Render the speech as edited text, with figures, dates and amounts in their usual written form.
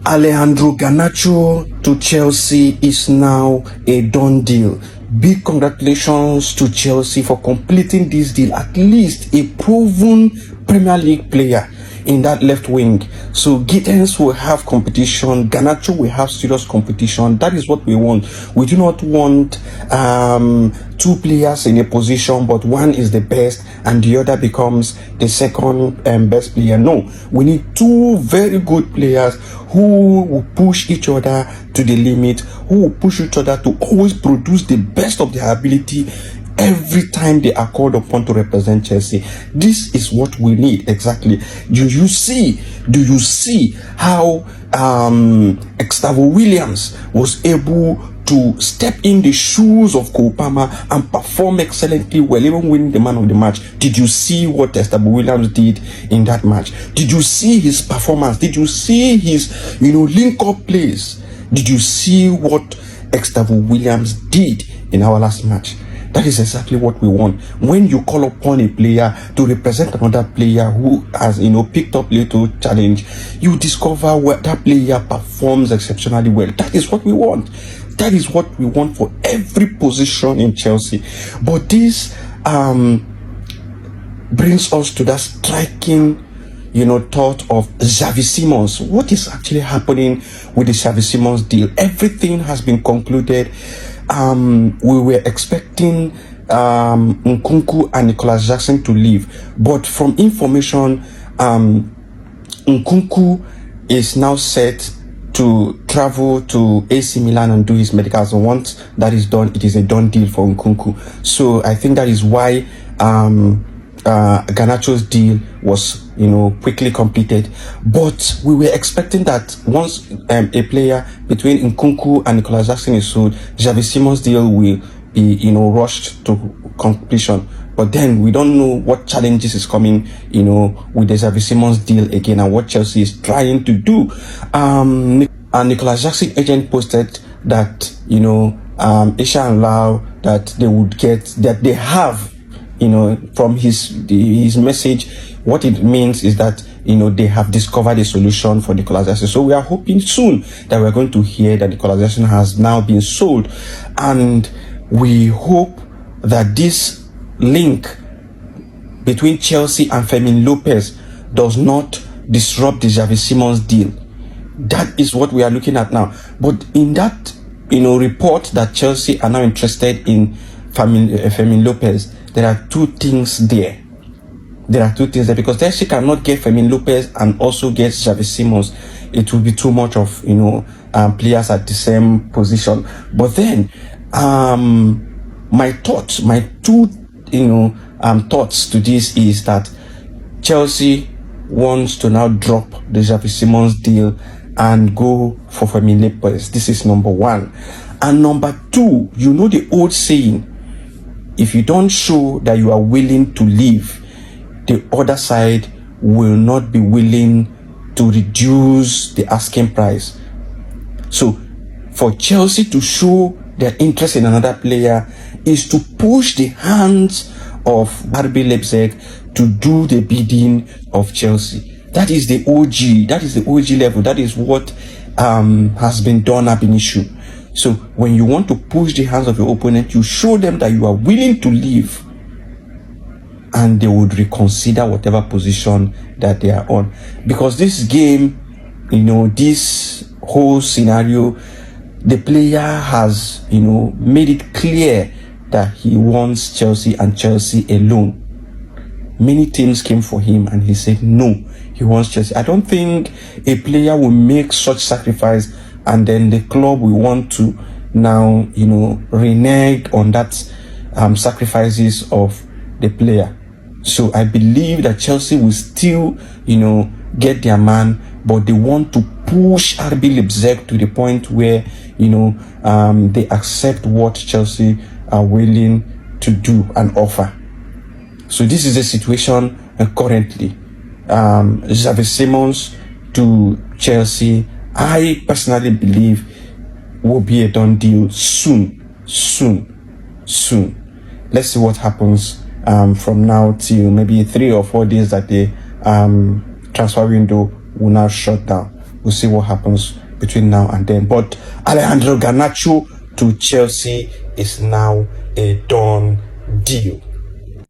Alejandro Gernacho to Chelsea is now a done deal. Big congratulations to Chelsea for completing this deal. At least a proven Premier League player in that left wing. So Gittens will have competition. Garnacho will have serious competition. That is what we want. We do not want two players in a position, but one is the best and the other becomes the second best player. No, we need two very good players who will push each other to the limit, who will push each other to always produce the best of their ability every time they are called upon to represent Chelsea. This is what we need exactly. Do you see how Gustavo Williams was able to step in the shoes of Cole Palmer and perform excellently well, even winning the man of the match? Did you see what Gustavo Williams did in that match? Did you see his performance? Did you see his link-up plays? Did you see what Gustavo Williams did in our last match? That is exactly what we want. When you call upon a player to represent another player who has, picked up little challenge, you discover where that player performs exceptionally well. That is what we want. That is what we want for every position in Chelsea. But this brings us to that striking, thought of Xavi Simons. What is actually happening with the Xavi Simons deal? Everything has been concluded. We were expecting Nkunku and Nicholas Jackson to leave, but from information, Nkunku is now set to travel to AC Milan and do his medicals. And once that is done, it is a done deal for Nkunku. So I think that is why Garnacho's deal was quickly completed. But we were expecting that once a player between Nkunku and Nicholas Jackson is sold, Xavi Simons' deal will be rushed to completion. But then we don't know what challenges is coming with the Xavi Simons deal again and what Chelsea is trying to do. And Nicholas Jackson agent posted that Isha and Lau, that they would get, that they have, from his message, what it means is that they have discovered a solution for Nicholas Jackson. So we are hoping soon that we're going to hear that Nicholas Jackson has now been sold, and we hope that this link between Chelsea and Fermin Lopez does not disrupt the Xavi Simons deal. That is what we are looking at now. But in that report that Chelsea are now interested in Fermin Lopez, there are two things there. Because Chelsea cannot get Fermin Lopez and also get Xavi Simons. It will be too much of players at the same position. But then my two thoughts to this is that Chelsea wants to now drop the Xavi Simons deal and go for Fermin Lopez. This is number one. And number two, the old saying, if you don't show that you are willing to leave, the other side will not be willing to reduce the asking price. So for Chelsea to show their interest in another player is to push the hands of RB Leipzig to do the bidding of Chelsea. That is the OG. That is the OG level. That is what has been done ab initio. So when you want to push the hands of your opponent, you show them that you are willing to leave, and they would reconsider whatever position that they are on. Because this game, this whole scenario, the player has, made it clear that he wants Chelsea and Chelsea alone. Many teams came for him and he said no, he wants Chelsea. I don't think a player will make such sacrifice and then the club will want to now, renege on that sacrifices of the player. So I believe that Chelsea will still, get their man, but they want to push RB Leipzig to the point where, they accept what Chelsea are willing to do and offer. So this is the situation currently. Xavi Simons to Chelsea, I personally believe will be a done deal soon. Let's see what happens from now till maybe 3 or 4 days that the transfer window will now shut down. We'll see what happens between now and then. But Alejandro Gernacho to Chelsea is now a done deal.